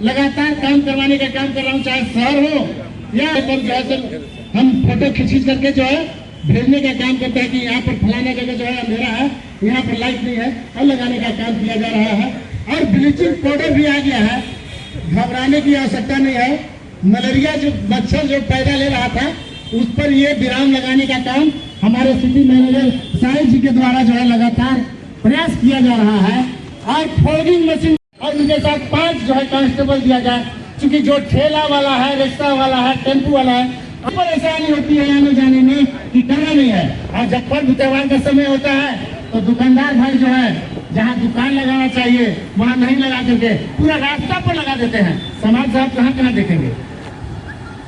लगातार काम करवाने का काम कर रहा हूँ, चाहे शहर हो या जो है हम फोटो खींच करके जो है भेजने का काम करते हैं कि यहाँ पर फलाना जगह जो है अंधेरा है, यहाँ पर लाइट नहीं है, और लगाने का काम किया जा रहा है। और ब्लीचिंग पाउडर भी आ गया है, घबराने की आवश्यकता नहीं है। मलेरिया जो मच्छर जो पैदा ले रहा था उस पर ये विराम लगाने का काम हमारे सिटी मैनेजर साहिब जी के द्वारा जो है लगातार प्रयास किया जा रहा है। और फॉगिंग मशीन और उनके साथ 5 जो है कांस्टेबल दिया जाए, क्योंकि जो ठेला वाला है, रिक्शा वाला है, टेम्पू वाला है, परेशानी होती है आने जाने में कि करना नहीं है। और जब पर्व त्योहार का समय होता है तो दुकानदार भाई जो है जहाँ दुकान लगाना चाहिए वहाँ नहीं लगा करके पूरा रास्ता पर लगा देते हैं। समाज साहब कहाँ देखेंगे,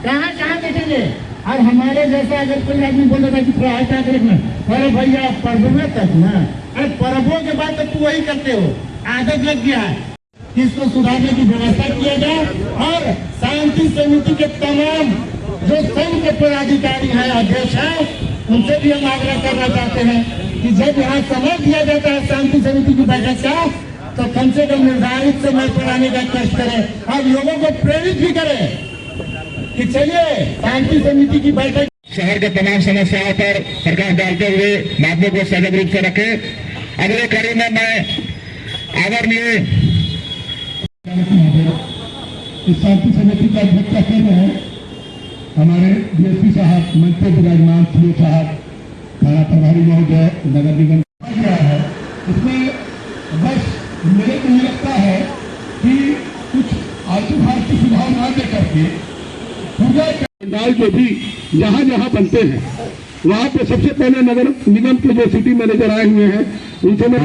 कहाँ देखेंगे। और हमारे जैसा अगर कोई आदमी बोल देता है कि थोड़ा ऐसा देखना, अरे भैया पर्वों तक ना, अरे पर्वों के बाद तक वही करते हो, आदत लग गया है। इसको सुधारने की व्यवस्था किया जाए। और शांति समिति के तमाम जो संघ के पदाधिकारी हैं, अध्यक्ष हैं, उनसे भी हम आग्रह करना चाहते हैं कि जब यहाँ समय दिया जाता है शांति समिति की बैठक का, तो कम से कम निर्धारित समय पर आने का कष्ट करें और लोगों को प्रेरित भी करें कि चलिए शांति समिति की बैठक। शहर के तमाम समस्याओं पर प्रकाश डालते हुए बातों को सजग रूप से रखे। अगले कड़ी में मैं आदरणीय शांति समिति का अध्यक्षता कर रहे हैं हमारे डीएसपी साहब, मंच पर विराजमान सीओ साहब, थाना प्रभारी महोदय, नगर निगम है। इसमें बस मेरे को ये लगता है कि कुछ आलतू फालतू सुझाव ना दे करके पूजा पंडाल जो भी जहाँ जहाँ बनते हैं वहाँ पे सबसे पहले नगर निगम के जो सिटी मैनेजर आए हुए हैं उनसे मैं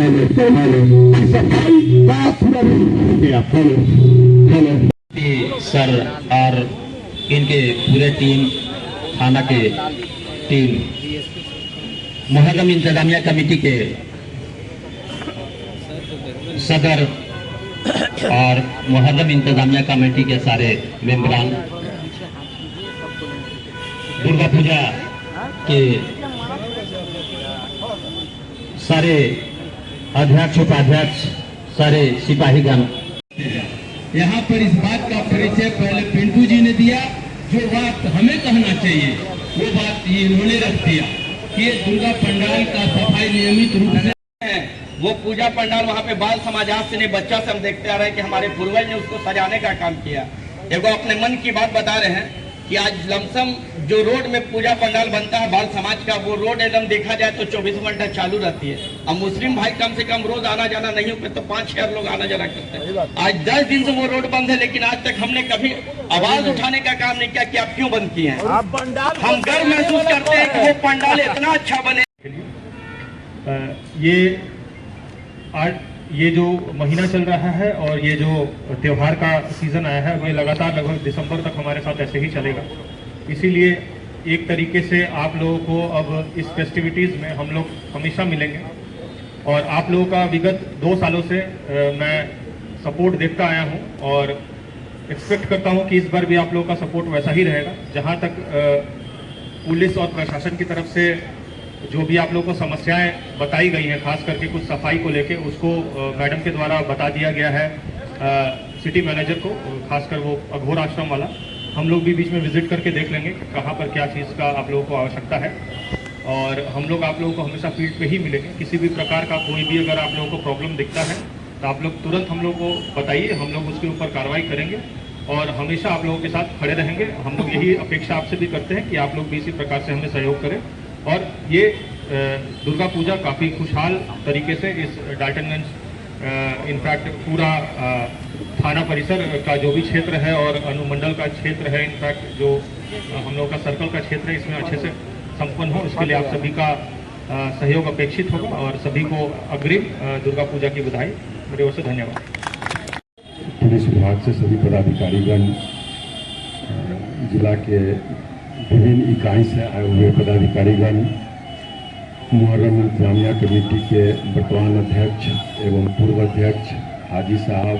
सफाई का पूरा सर और इनके पूरे टीम, थाना के टीम, मुहर्रम इंतजामिया कमेटी के सदर और मुहर्रम इंतजामिया कमेटी के सारे मेंबरान, दुर्गा पूजा के सारे अध्यक्ष उपाध्यक्ष, सारे सिपाहीगण, यहाँ पर इस बात का परिचय पहले पिंटू जी ने दिया। जो बात हमें कहना चाहिए वो बात ये इन्होंने रख दिया कि दुर्गा पंडाल का सफाई नियमित रूप से है। वो पूजा पंडाल वहाँ पे बाल समाजात से नहीं, बच्चा से हम देखते आ रहे हैं कि हमारे पूर्वज ने उसको सजाने का काम किया। एगो अपने मन की बात बता रहे हैं कि आज लमसम जो रोड में पूजा पंडाल बनता है बाल समाज का, वो रोड एकदम देखा जाए तो 24 घंटा चालू रहती है। अब मुस्लिम भाई कम से कम रोज आना जाना नहीं हो तो 5-6 लोग आना जाना करते हैं। आज 10 दिन से वो रोड बंद है, लेकिन आज तक हमने कभी आवाज उठाने का काम नहीं किया कि आप क्यों बंद किए हैं। हम गर्व महसूस करते हैं कि वो पंडाल इतना अच्छा बने। ये जो महीना चल रहा है और ये जो त्योहार का सीज़न आया है वो लगातार लगभग दिसंबर तक हमारे साथ ऐसे ही चलेगा। इसीलिए एक तरीके से आप लोगों को अब इस फेस्टिविटीज़ में हम लोग हमेशा मिलेंगे और आप लोगों का विगत 2 सालों से मैं सपोर्ट देखता आया हूं और एक्सपेक्ट करता हूं कि इस बार भी आप लोगों का सपोर्ट वैसा ही रहेगा। जहां तक पुलिस और प्रशासन की तरफ से जो भी आप लोगों को समस्याएं बताई गई हैं, खास करके कुछ सफाई को लेके, उसको मैडम के द्वारा बता दिया गया है सिटी मैनेजर को, खासकर वो अघोर आश्रम वाला। हम लोग भी बीच में विजिट करके देख लेंगे कि कहाँ पर क्या चीज़ का आप लोगों को आवश्यकता है और हम लोग आप लोगों को हमेशा फील्ड पे ही मिलेंगे। किसी भी प्रकार का कोई भी अगर आप लोगों को प्रॉब्लम दिखता है तो आप लोग तुरंत हम लोग को बताइए, हम लोग उसके ऊपर कार्रवाई करेंगे और हमेशा आप लोगों के साथ खड़े रहेंगे। हम लोग यही अपेक्षा आपसे भी करते हैं कि आप लोग भी इसी प्रकार से हमें सहयोग करें और ये दुर्गा पूजा काफ़ी खुशहाल तरीके से इस डाल्टनगंज इनफैक्ट पूरा थाना परिसर का जो भी क्षेत्र है और अनुमंडल का क्षेत्र है, इनफैक्ट जो हम लोग का सर्कल का क्षेत्र है, इसमें अच्छे से संपन्न हो, इसके लिए आप सभी का सहयोग अपेक्षित होगा और सभी को अग्रिम दुर्गा पूजा की बधाई। मेरी ओर से धन्यवाद। पुलिस विभाग से सभी पदाधिकारीगण, जिला के विभिन्न इकाई से आए हुए पदाधिकारीगण, मुहर्रम इंतजामिया कमेटी के वर्तमान अध्यक्ष एवं पूर्व अध्यक्ष हाजी साहब,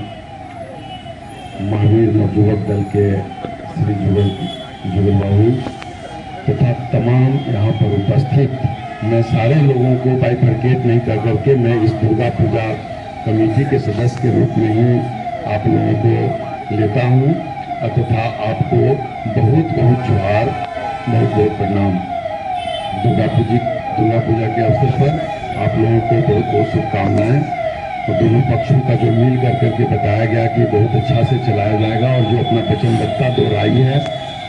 महावीर नवयुवक दल के श्री जुगल बाबू तथा तमाम यहाँ पर उपस्थित, मैं सारे लोगों को बाइफरकेट नहीं कर करके मैं इस दुर्गा पूजा कमेटी के सदस्य के रूप में ही आप लोगों को लेता हूँ तथा आपको बहुत बहुत जोहार, बहुत बहुत प्रणाम। दुर्गा पूजा के अवसर पर आप लोगों को बहुत बहुत शुभकामनाएं। और दोनों पक्षों का जो मिल करके बताया गया कि बहुत अच्छा से चलाया जाएगा और जो अपना वचनबद्धता दोहराई है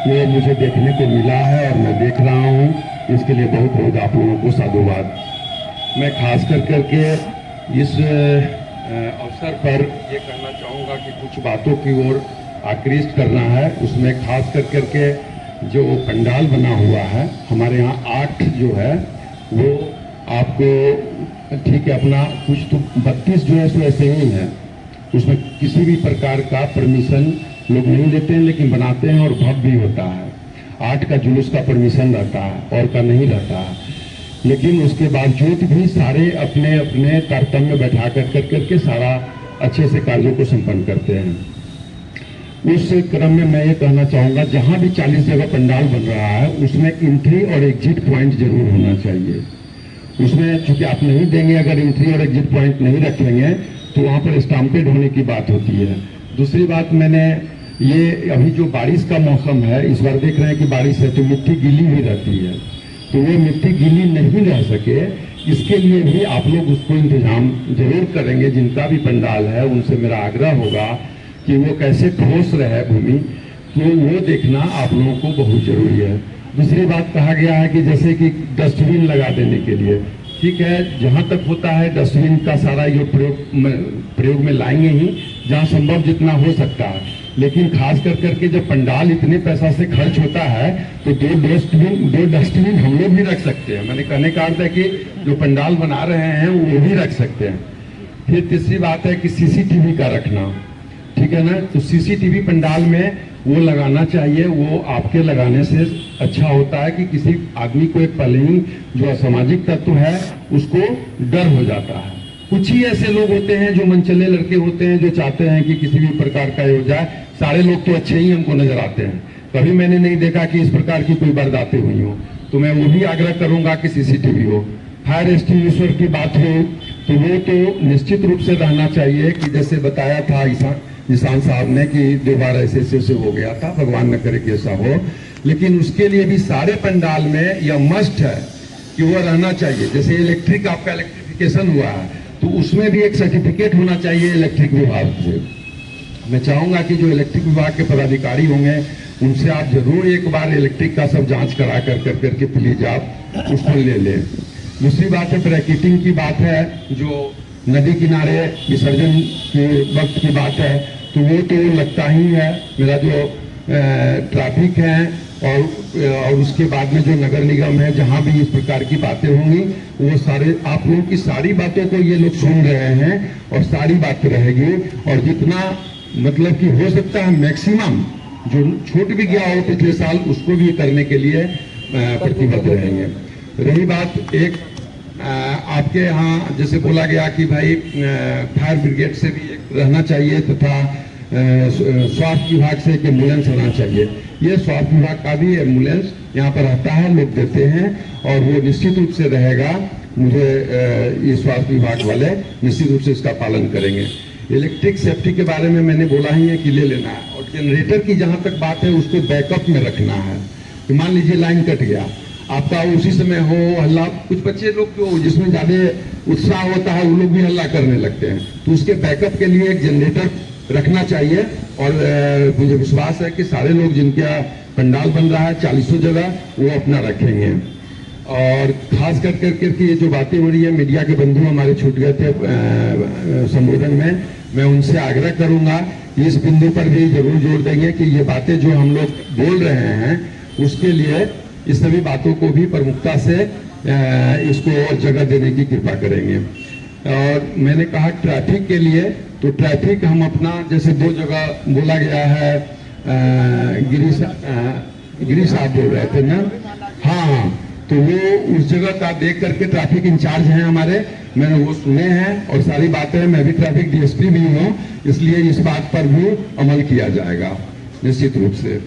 वो मुझे देखने को मिला है और मैं देख रहा हूँ। इसके लिए बहुत बहुत आप लोगों को साधुवाद। मैं खास करके इस अवसर पर ये कहना चाहूँगा कि कुछ बातों की ओर आकृष्ट करना है। उसमें खास करके जो पंडाल बना हुआ है हमारे यहाँ 8 जो है वो आपको ठीक है, अपना कुछ तो 32 जो है सो ऐसे ही है, उसमें किसी भी प्रकार का परमिशन लोग नहीं लेते हैं, लेकिन बनाते हैं और भव्य भी होता है। 8 का जुलूस का परमिशन रहता है और का नहीं रहता है, लेकिन उसके बावजूद भी सारे अपने अपने तारतम्य बैठा करके सारा अच्छे से कार्यों को संपन्न करते हैं। उस क्रम में मैं ये कहना चाहूँगा, जहाँ भी 40 जगह पंडाल बन रहा है उसमें एंट्री और एग्जिट पॉइंट जरूर होना चाहिए। उसमें चूंकि आप नहीं देंगे, अगर एंट्री और एग्जिट पॉइंट नहीं रखेंगे तो वहाँ पर स्टाम्पेड होने की बात होती है। दूसरी बात, मैंने ये अभी जो बारिश का मौसम है इस बार देख रहे हैं कि बारिश है तो मिट्टी गीली भी रहती है, तो वो मिट्टी गीली नहीं रह सके इसके लिए भी आप लोग उसको इंतजाम जरूर करेंगे। जिनका भी पंडाल है उनसे मेरा आग्रह होगा कि वो कैसे ठोस रहे भूमि, तो वो देखना आप लोगों को बहुत जरूरी है। दूसरी बात, कहा गया है कि जैसे कि डस्टबिन लगा देने के लिए, ठीक है, जहाँ तक होता है डस्टबिन का सारा ये प्रयोग में लाएंगे ही, जहाँ संभव जितना हो सकता है। लेकिन खास करके जब पंडाल इतने पैसा से खर्च होता है तो 2 डस्टबिन हम लोग भी रख सकते हैं। मैंने कहने का अर्थ है कि जो पंडाल बना रहे हैं वो भी रख सकते हैं। फिर तीसरी बात है कि सीसीटीवी का रखना, ठीक है ना, तो सीसीटीवी पंडाल में वो लगाना चाहिए। वो आपके लगाने से अच्छा होता है कि किसी आदमी को एक पहले ही जो असामाजिक तत्व है उसको डर हो जाता है। कुछ ही ऐसे लोग होते हैं जो मनचले लड़के होते हैं जो चाहते हैं कि किसी भी प्रकार का हो जाए। सारे लोग तो अच्छे ही हमको नजर आते हैं, कभी मैंने नहीं देखा कि इस प्रकार की कोई वारदातें हुई हो। तो मैं वो भी आग्रह करूंगा कि सीसीटीवी हो। फायर एक्सटिंग्विशर की बात हो तो वो तो निश्चित रूप से रहना चाहिए कि जैसे बताया था निशान साहब ने कि 2 बार ऐसे हो गया था, भगवान न करे कि ऐसा हो। लेकिन उसके लिए भी सारे पंडाल में यह मस्ट है कि वो रहना चाहिए। जैसे इलेक्ट्रिक, आपका इलेक्ट्रिफिकेशन हुआ है तो उसमें भी एक सर्टिफिकेट होना चाहिए इलेक्ट्रिक विभाग से। मैं चाहूंगा कि जो इलेक्ट्रिक विभाग के पदाधिकारी होंगे उनसे आप जरूर एक बार इलेक्ट्रिक का सब जांच करा करके प्लीज आप उसको ले लें। दूसरी बात है ब्रैकेटिंग की बात है, जो नदी किनारे विसर्जन के वक्त की बात है, तो वो तो लगता ही है। मेरा जो ट्रैफिक है और उसके बाद में जो नगर निगम है, जहाँ भी इस प्रकार की बातें होंगी वो सारे आप लोगों की सारी बातों को ये लोग सुन रहे हैं और सारी बातें रहेगी। और जितना मतलब कि हो सकता है मैक्सिमम जो छूट भी गया हो पिछले साल उसको भी करने के लिए प्रतिबद्ध रहेंगे। रही बात एक आपके यहाँ जैसे बोला गया कि भाई फायर ब्रिगेड से भी एक रहना चाहिए तथा स्वास्थ्य विभाग से एक एम्बुलेंस रहना चाहिए। ये स्वास्थ्य विभाग का भी एम्बुलेंस यहाँ पर रहता है, लोग देते हैं और वो निश्चित रूप से रहेगा। मुझे ये स्वास्थ्य विभाग वाले निश्चित रूप से इसका पालन करेंगे। इलेक्ट्रिक सेफ्टी के बारे में मैंने बोला ही है कि ले लेना है। और जनरेटर की जहाँ तक बात है उसको बैकअप में रखना है कि मान लीजिए लाइन कट गया आपका, उसी समय हो हल्ला, कुछ बच्चे लोग जो जिसमें ज्यादा उत्साह होता है वो लोग भी हल्ला करने लगते हैं, तो उसके बैकअप के लिए एक जनरेटर रखना चाहिए। और मुझे विश्वास है कि सारे लोग जिनका पंडाल बन रहा है 40 जगह वो अपना रखेंगे। और खास करके ये जो बातें हो रही है, मीडिया के बंधु हमारे छूट गए थे संबोधन में, मैं उनसे आग्रह करूंगा इस बिंदु पर भी जरूर जोर देंगे कि ये बातें जो हम लोग बोल रहे हैं उसके लिए इस सभी बातों को भी प्रमुखता से इसको और जगह देने की कृपा करेंगे। और मैंने कहा ट्रैफिक के लिए, तो ट्रैफिक हम अपना जैसे 2 जगह बोला गया है, गिरीश साहब बोल रहे थे ना, हाँ, तो वो उस जगह का देख करके ट्रैफिक इंचार्ज हैं हमारे, मैंने वो सुने हैं और सारी बातें, मैं भी ट्रैफिक डीएसपी भी हूँ, इसलिए इस बात पर भी अमल किया जाएगा निश्चित रूप से।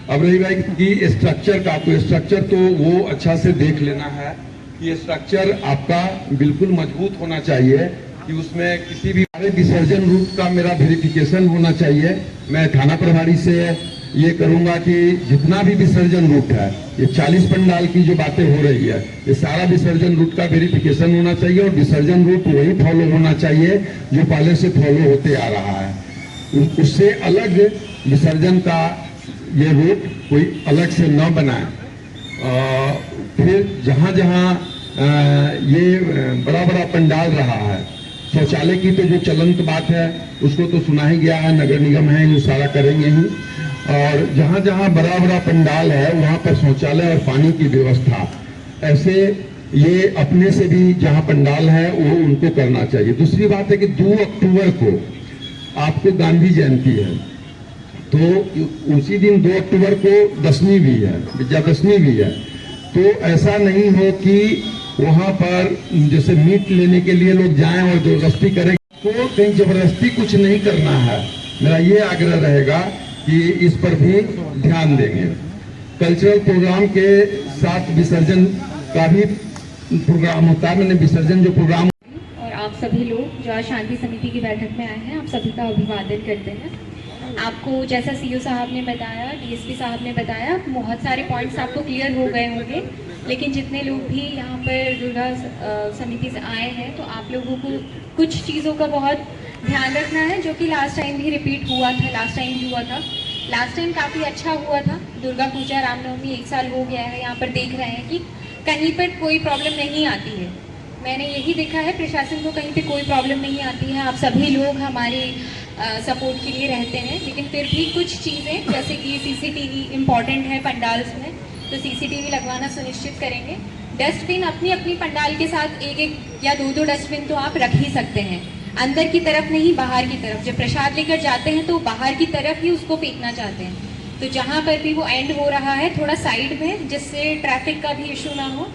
अब रही भाई कि स्ट्रक्चर का, तो स्ट्रक्चर तो वो अच्छा से देख लेना है कि स्ट्रक्चर आपका बिल्कुल मजबूत होना चाहिए। कि उसमें किसी भी विसर्जन रूट का मेरा वेरिफिकेशन होना चाहिए। मैं थाना प्रभारी से ये करूंगा कि जितना भी विसर्जन रूट है, ये 40 पंडाल की जो बातें हो रही है, ये सारा विसर्जन रूट का वेरिफिकेशन होना चाहिए और विसर्जन रूट वही फॉलो होना चाहिए जो पहले से फॉलो होते आ रहा है। उससे अलग विसर्जन का ये रूट कोई अलग से न बनाए। फिर जहाँ जहाँ ये बड़ा बड़ा पंडाल रहा है, शौचालय की तो जो चलंत बात है उसको तो सुना ही गया है, नगर निगम है इन सारा करेंगे ही। और जहाँ जहाँ बड़ा बड़ा पंडाल है वहाँ पर शौचालय और पानी की व्यवस्था ऐसे ये अपने से भी जहाँ पंडाल है वो उनको करना चाहिए। दूसरी बात है कि 2 अक्टूबर को आपको गांधी जयंती है, तो उसी दिन 2 अक्टूबर को दशमी भी है, विजयादशमी भी है। तो ऐसा नहीं हो कि वहाँ पर जैसे मीट लेने के लिए लोग जाएं और जबरदस्ती करें, तो कहीं जबरदस्ती कुछ नहीं करना है। मेरा ये आग्रह रहेगा कि इस पर भी ध्यान देंगे। कल्चरल प्रोग्राम के साथ विसर्जन का भी प्रोग्राम होता है। मैंने विसर्जन जो प्रोग्राम और आप सभी लोग जो आज शांति समिति की बैठक में आए हैं, आप सभी का अभिवादन करते हैं। आपको जैसा सीईओ साहब ने बताया, डीएसपी साहब ने बताया, बहुत सारे पॉइंट्स आपको क्लियर हो गए होंगे। लेकिन जितने लोग भी यहाँ पर दुर्गा समिति से आए हैं, तो आप लोगों को कुछ चीज़ों का बहुत ध्यान रखना है, जो कि लास्ट टाइम भी रिपीट हुआ था। लास्ट टाइम काफ़ी अच्छा हुआ था। दुर्गा पूजा, रामनवमी 1 साल हो गया है, यहाँ पर देख रहे हैं कि कहीं पर कोई प्रॉब्लम नहीं आती है। मैंने यही देखा है, प्रशासन को कहीं पे कोई प्रॉब्लम नहीं आती है। आप सभी लोग हमारे सपोर्ट के लिए रहते हैं। लेकिन फिर भी कुछ चीज़ें, जैसे कि सीसीटीवी इम्पॉर्टेंट है पंडाल्स में, तो सीसीटीवी लगवाना सुनिश्चित करेंगे। डस्टबिन अपनी अपनी पंडाल के साथ 1-1 या 2-2 डस्टबिन तो आप रख ही सकते हैं, अंदर की तरफ नहीं, बाहर की तरफ। जब प्रसाद लेकर जाते हैं तो बाहर की तरफ ही उसको फेंकना चाहते हैं। तो जहाँ पर भी वो एंड हो रहा है थोड़ा साइड में, जिससे ट्रैफिक का भी इशू ना हो।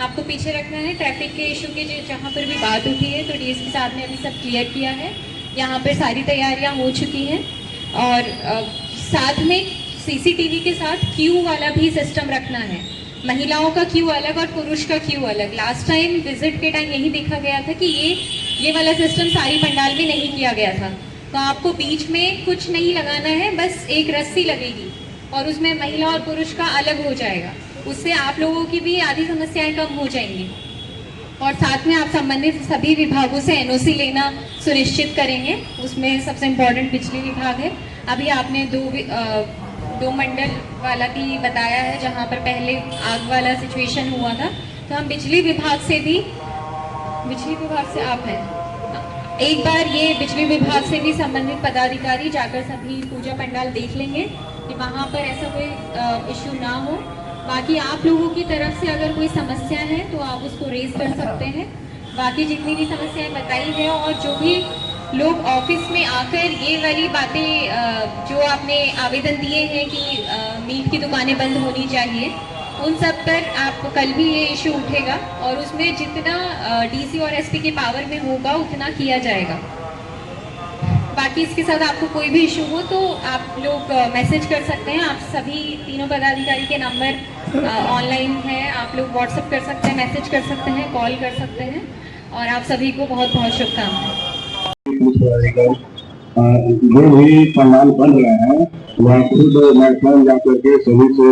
आपको पीछे रखना है। ट्रैफिक के इशू के जहाँ पर भी बात उठी है, तो डीएसपी साहब ने अभी सब क्लियर किया है। यहाँ पर सारी तैयारियाँ हो चुकी हैं। और साथ में सीसीटीवी के साथ क्यू वाला भी सिस्टम रखना है। महिलाओं का क्यू अलग और पुरुष का क्यू अलग। लास्ट टाइम विजिट के टाइम यही देखा गया था कि ये वाला सिस्टम सारी पंडाल में नहीं किया गया था। तो आपको बीच में कुछ नहीं लगाना है, बस एक रस्सी लगेगी और उसमें महिला और पुरुष का अलग हो जाएगा। उससे आप लोगों की भी आधी समस्याएं कम हो जाएंगी। और साथ में आप संबंधित सभी विभागों से एनओसी लेना सुनिश्चित करेंगे। उसमें सबसे इम्पोर्टेंट बिजली विभाग है। अभी आपने दो मंडल वाला भी बताया है, जहाँ पर पहले आग वाला सिचुएशन हुआ था। तो हम बिजली विभाग से आप हैं, एक बार ये बिजली विभाग से भी संबंधित पदाधिकारी जाकर सभी पूजा पंडाल देख लेंगे कि वहाँ पर ऐसा कोई इश्यू ना हो। बाकी आप लोगों की तरफ से अगर कोई समस्या है तो आप उसको रेज कर सकते हैं। बाकी जितनी भी समस्याएं बताई है, और जो भी लोग ऑफिस में आकर ये वाली बातें जो आपने आवेदन दिए हैं कि मीट की दुकानें बंद होनी चाहिए, उन सब पर आप कल भी ये इशू उठेगा और उसमें जितना डीसी और एसपी के पावर में होगा उतना किया जाएगा। बाकी इसके साथ आपको कोई भी इशू हो तो आप लोग मैसेज कर सकते हैं। आप सभी तीनों पदाधिकारी के नंबर ऑनलाइन है, आप लोग व्हाट्सएप कर सकते हैं, मैसेज कर सकते हैं, कॉल कर सकते हैं। और आप सभी को बहुत बहुत शुभकामनाएं। जो भी पंडाल बन रहे हैं वह खुद मैक्सिमम जा करके सभी से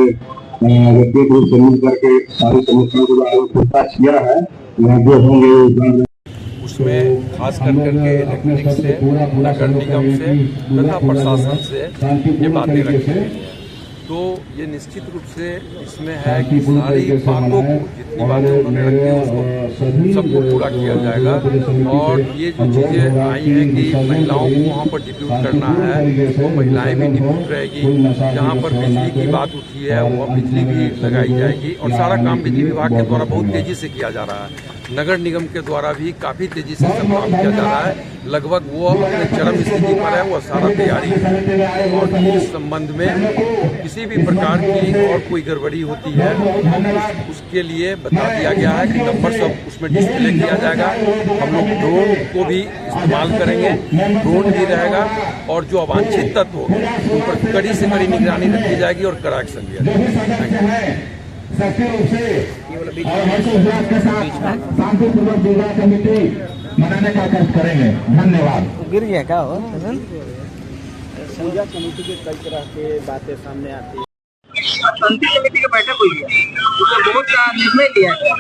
व्यक्तिगत रूप से मिल करके सारी समस्याओं के बारे में पूछताछ किया है। वहाँ जो होंगे उसमें खास कर करके इलेक्ट्रिक से, नगर निगम से तथा प्रशासन से ये बातें रखी हैं। तो ये निश्चित रूप से इसमें है कि सारी बातों को, जितनी बातें उन्होंने रखी है उसको सबको पूरा किया जाएगा। और ये जो चीज़ें आई हैं कि महिलाओं को वहाँ पर डिप्यूट करना है, तो महिलाएं भी डिप्यूट रहेगी। जहाँ पर बिजली की बात उठी है वह बिजली भी लगाई जाएगी। और सारा काम बिजली विभाग के द्वारा बहुत तेज़ी से किया जा रहा है। नगर निगम के द्वारा भी काफ़ी तेज़ी से सब काम किया जा रहा है। लगभग वो अपने चरम स्थिति पर है, वह सारा तैयारी है। और इस संबंध में किसी भी प्रकार की और कोई गड़बड़ी होती है उसके लिए बता दिया गया है कि नंबर सब उसमें डिस्प्ले किया जाएगा। हम लोग ड्रोन को भी इस्तेमाल करेंगे, ड्रोन भी रहेगा। और जो अवांछित तत्व उन पर कड़ी से कड़ी निगरानी रखी जाएगी और कड़ा एक्शन लिया जाएगा। सच्चे रूप से और हर्षोल्लास के साथ शांतिपूर्वक दुर्गा समिति मनाने का कष्ट करेंगे। धन्यवाद। गिर गया क्या हो? पूजा कमेटी के कई तरह के बातें सामने आती है। शांति समिति की बैठक हुई है, उसमें बहुत सा निर्णय लिया गया,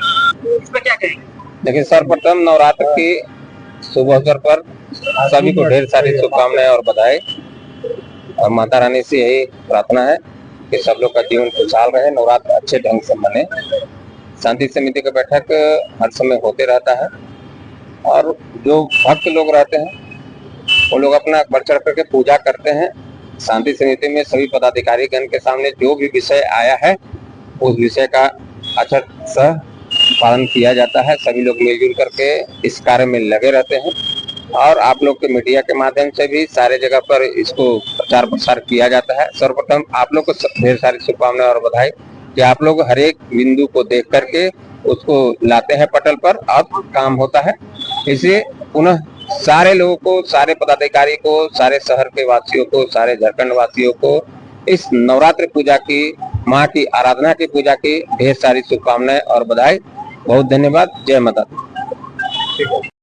इस पर क्या कहेंगे? देखिए, सर्वप्रथम नवरात्र की शुभ अवसर पर सभी को ढेर सारी शुभकामनाएं और बधाई, और माता रानी से यही प्रार्थना है कि सब लोग का जीवन खुशहाल रहे, नवरात्र अच्छे ढंग से मने। शांति समिति का बैठक हर समय होते रहता है और जो भक्त लोग रहते हैं वो लोग अपना बढ़ चढ़ करके पूजा करते हैं। शांति समिति में सभी पदाधिकारीगण के सामने जो भी विषय आया है उस विषय का अक्षरशः पालन किया जाता है। सभी लोग मिलजुल करके इस कार्य में लगे रहते हैं और आप लोग के मीडिया के माध्यम से भी सारे जगह पर इसको प्रचार प्रसार किया जाता है। सर्वप्रथम आप लोग को ढेर सारी शुभकामनाएं और बधाई कि आप लोग हर एक बिंदु को देख करके उसको लाते हैं पटल पर और काम होता है। इसलिए पुनः सारे लोगों को, सारे पदाधिकारी को, सारे शहर के वासियों को, सारे झारखंड वासियों को इस नवरात्रि पूजा की, माँ की आराधना की पूजा की ढेर सारी शुभकामनाएं और बधाई। बहुत धन्यवाद। जय माता दी।